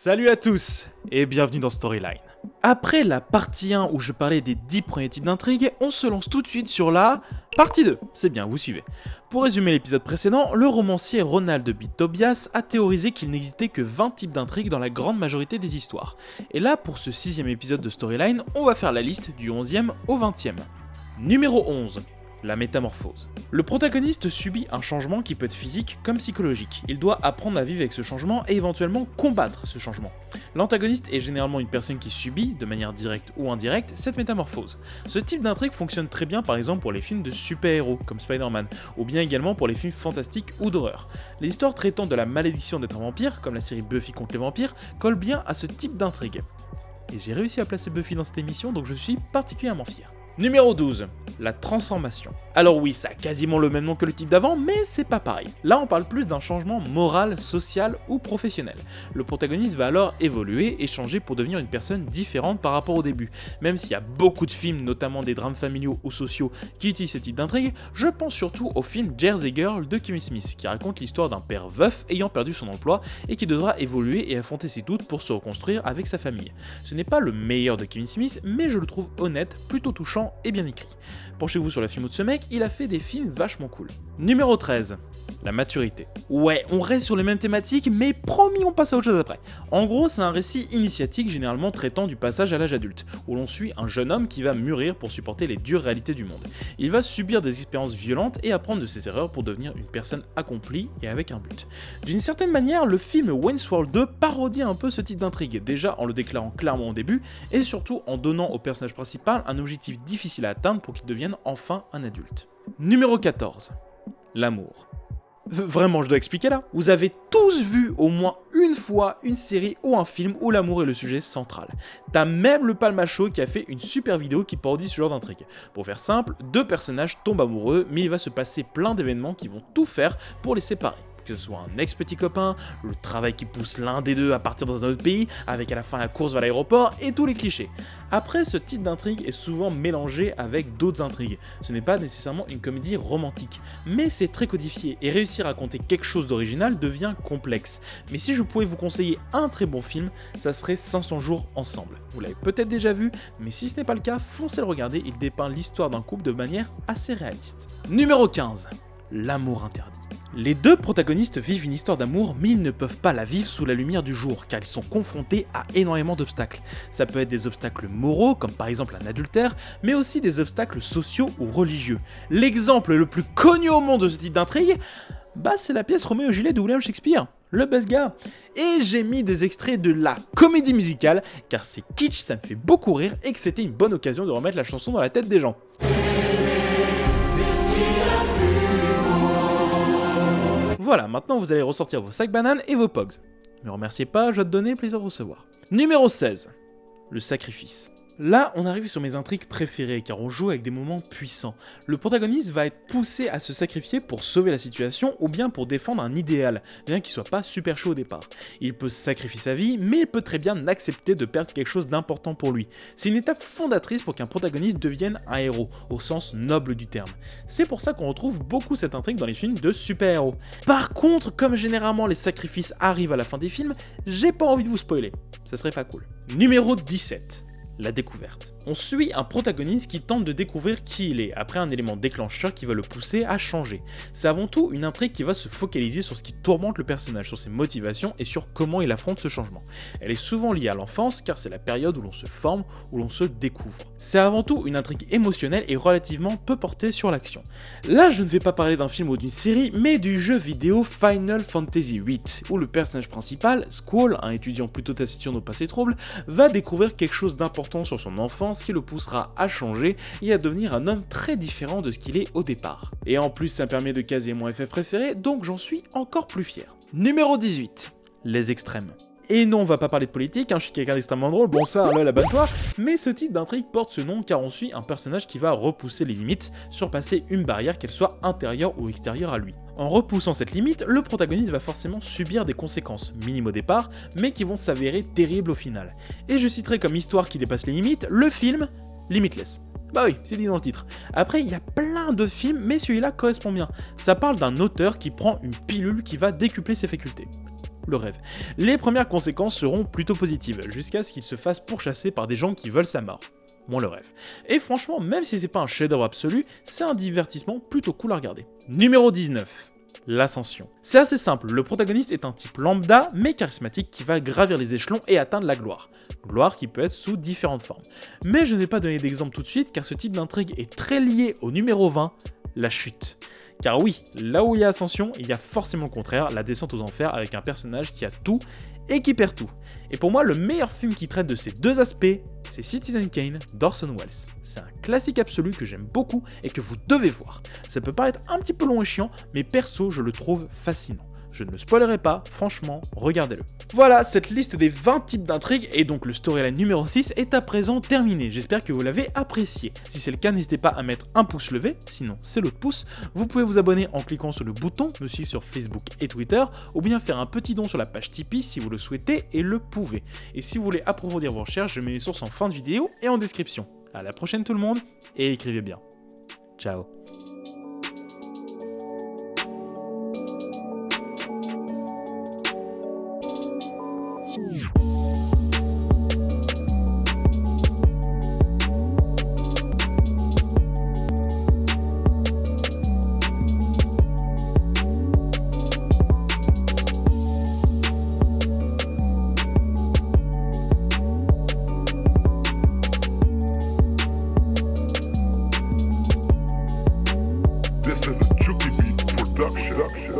Salut à tous et bienvenue dans Storyline. Après la partie 1 où je parlais des 10 premiers types d'intrigues, on se lance tout de suite sur la partie 2, c'est bien, vous suivez. Pour résumer l'épisode précédent, le romancier Ronald B. Tobias a théorisé qu'il n'existait que 20 types d'intrigues dans la grande majorité des histoires. Et là, pour ce 6ème épisode de Storyline, on va faire la liste du 11e au 20e. Numéro 11. La métamorphose. Le protagoniste subit un changement qui peut être physique comme psychologique. Il doit apprendre à vivre avec ce changement et éventuellement combattre ce changement. L'antagoniste est généralement une personne qui subit, de manière directe ou indirecte, cette métamorphose. Ce type d'intrigue fonctionne très bien par exemple pour les films de super-héros comme Spider-Man, ou bien également pour les films fantastiques ou d'horreur. Les histoires traitant de la malédiction d'être un vampire, comme la série Buffy contre les vampires, collent bien à ce type d'intrigue. Et j'ai réussi à placer Buffy dans cette émission, donc je suis particulièrement fier. Numéro 12. La transformation. Alors oui, ça a quasiment le même nom que le type d'avant, mais c'est pas pareil. Là, on parle plus d'un changement moral, social ou professionnel. Le protagoniste va alors évoluer et changer pour devenir une personne différente par rapport au début. Même s'il y a beaucoup de films, notamment des drames familiaux ou sociaux, qui utilisent ce type d'intrigue, je pense surtout au film Jersey Girl de Kevin Smith, qui raconte l'histoire d'un père veuf ayant perdu son emploi et qui devra évoluer et affronter ses doutes pour se reconstruire avec sa famille. Ce n'est pas le meilleur de Kevin Smith, mais je le trouve honnête, plutôt touchant et bien écrit. Penchez-vous sur la filmo de ce mec, il a fait des films vachement cool. Numéro 13. La maturité. Ouais, on reste sur les mêmes thématiques, mais promis, on passe à autre chose après. En gros, c'est un récit initiatique généralement traitant du passage à l'âge adulte, où l'on suit un jeune homme qui va mûrir pour supporter les dures réalités du monde. Il va subir des expériences violentes et apprendre de ses erreurs pour devenir une personne accomplie et avec un but. D'une certaine manière, le film Wayne's World 2 parodie un peu ce type d'intrigue, déjà en le déclarant clairement au début, et surtout en donnant au personnage principal un objectif difficile à atteindre pour qu'il devienne enfin un adulte. Numéro 14. L'amour. Vraiment, je dois expliquer là. Vous avez tous vu au moins une fois une série ou un film où l'amour est le sujet central. T'as même le Palmacho qui a fait une super vidéo qui parodie ce genre d'intrigue. Pour faire simple, deux personnages tombent amoureux, mais il va se passer plein d'événements qui vont tout faire pour les séparer. Que ce soit un ex-petit copain, le travail qui pousse l'un des deux à partir dans un autre pays, avec à la fin la course vers l'aéroport et tous les clichés. Après, ce type d'intrigue est souvent mélangé avec d'autres intrigues. Ce n'est pas nécessairement une comédie romantique, mais c'est très codifié et réussir à raconter quelque chose d'original devient complexe. Mais si je pouvais vous conseiller un très bon film, ça serait 500 jours ensemble. Vous l'avez peut-être déjà vu, mais si ce n'est pas le cas, foncez le regarder, il dépeint l'histoire d'un couple de manière assez réaliste. Numéro 15. L'amour interdit. Les deux protagonistes vivent une histoire d'amour, mais ils ne peuvent pas la vivre sous la lumière du jour, car ils sont confrontés à énormément d'obstacles. Ça peut être des obstacles moraux, comme par exemple un adultère, mais aussi des obstacles sociaux ou religieux. L'exemple le plus connu au monde de ce type d'intrigue, c'est la pièce Roméo et Juliette de William Shakespeare, le best gars. Et j'ai mis des extraits de la comédie musicale, car c'est kitsch, ça me fait beaucoup rire, et que c'était une bonne occasion de remettre la chanson dans la tête des gens. Voilà, maintenant vous allez ressortir vos sacs bananes et vos pogs. Ne me remerciez pas, je vais te donner plaisir de recevoir. Numéro 16. Le sacrifice. Là, on arrive sur mes intrigues préférées, car on joue avec des moments puissants. Le protagoniste va être poussé à se sacrifier pour sauver la situation, ou bien pour défendre un idéal, bien qu'il soit pas super chaud au départ. Il peut sacrifier sa vie, mais il peut très bien accepter de perdre quelque chose d'important pour lui. C'est une étape fondatrice pour qu'un protagoniste devienne un héros, au sens noble du terme. C'est pour ça qu'on retrouve beaucoup cette intrigue dans les films de super-héros. Par contre, comme généralement les sacrifices arrivent à la fin des films, j'ai pas envie de vous spoiler, ça serait pas cool. Numéro 17. La découverte. On suit un protagoniste qui tente de découvrir qui il est, après un élément déclencheur qui va le pousser à changer. C'est avant tout une intrigue qui va se focaliser sur ce qui tourmente le personnage, sur ses motivations et sur comment il affronte ce changement. Elle est souvent liée à l'enfance, car c'est la période où l'on se forme, où l'on se découvre. C'est avant tout une intrigue émotionnelle et relativement peu portée sur l'action. Là, je ne vais pas parler d'un film ou d'une série, mais du jeu vidéo Final Fantasy VIII, où le personnage principal, Squall, un étudiant plutôt taciturne au passé trouble, va découvrir quelque chose d'important sur son enfance qui le poussera à changer et à devenir un homme très différent de ce qu'il est au départ. Et en plus, ça me permet de caser mon effet préféré, donc j'en suis encore plus fier. Numéro 18. Les extrêmes. Et non, on va pas parler de politique, je suis quelqu'un d'extrêmement drôle, bon ça, là, abonne-toi, mais ce type d'intrigue porte ce nom car on suit un personnage qui va repousser les limites, surpasser une barrière, qu'elle soit intérieure ou extérieure à lui. En repoussant cette limite, le protagoniste va forcément subir des conséquences, minimes au départ, mais qui vont s'avérer terribles au final. Et je citerai comme histoire qui dépasse les limites, le film Limitless. Bah oui, c'est dit dans le titre. Après, il y a plein de films, mais celui-là correspond bien. Ça parle d'un auteur qui prend une pilule qui va décupler ses facultés. le rêve. Les premières conséquences seront plutôt positives, jusqu'à ce qu'il se fasse pourchasser par des gens qui veulent sa mort. Moins le rêve. Et franchement, même si c'est pas un chef-d'œuvre absolu, c'est un divertissement plutôt cool à regarder. Numéro 19. L'ascension. C'est assez simple, le protagoniste est un type lambda mais charismatique qui va gravir les échelons et atteindre la gloire. Gloire qui peut être sous différentes formes. Mais je ne vais pas donner d'exemple tout de suite car ce type d'intrigue est très lié au numéro 20, la chute. Car oui, là où il y a ascension, il y a forcément le contraire, la descente aux enfers avec un personnage qui a tout et qui perd tout. Et pour moi, le meilleur film qui traite de ces deux aspects, c'est Citizen Kane d'Orson Welles. C'est un classique absolu que j'aime beaucoup et que vous devez voir. Ça peut paraître un petit peu long et chiant, mais perso, je le trouve fascinant. Je ne le spoilerai pas, franchement, regardez-le. Voilà, cette liste des 20 types d'intrigues et donc le storyline numéro 6 est à présent terminée. J'espère que vous l'avez apprécié. Si c'est le cas, n'hésitez pas à mettre un pouce levé, sinon c'est l'autre pouce. Vous pouvez vous abonner en cliquant sur le bouton, me suivre sur Facebook et Twitter, ou bien faire un petit don sur la page Tipeee si vous le souhaitez et le pouvez. Et si vous voulez approfondir vos recherches, je mets les sources en fin de vidéo et en description. À la prochaine tout le monde, et écrivez bien. Ciao. This is a Chucky Beat production.